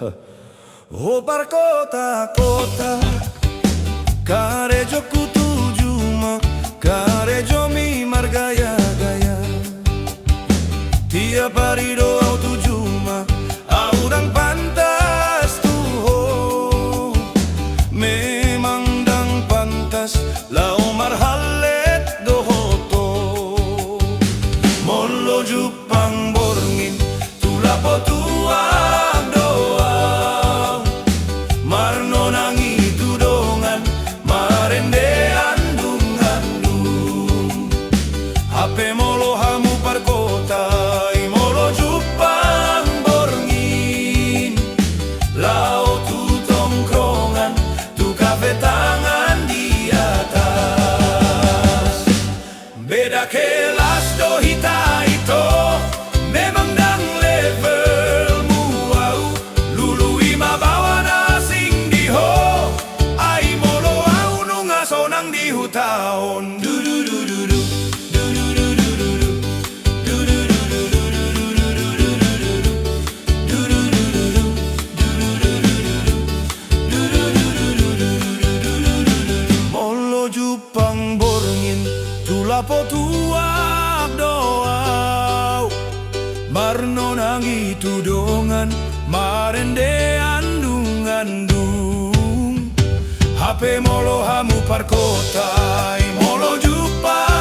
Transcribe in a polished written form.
Oh kota-kota, karejo ku tuju ma, karejo mi margaya-gaya. Tiap hari doa tuju ma, aurang pantas tuho. Memang dang pantas, lau marhalet dohoto. Molo Jupang borngin, tulapo tuang doa. Marno nangi tudongan, marende andung-andung. Hape molo hamu parkota, molo Jupang borngin. Lau tu tongkrongan, tu kafe tangan di atas. Beda kelas do hita ito, memang dang levelmu au. Lului mabawa na sing diho, ai molo au nunga sonang di hutaon. Du du du du du, du du du du du du, du du du du du du du du du du du, du du du du du, du du du du du, du du du du du. Molo Jupang borngin, tulapo tuak doa. Marno nangi tudongan, marende andung-andung. Hape molo hamu parkota, molo Jupang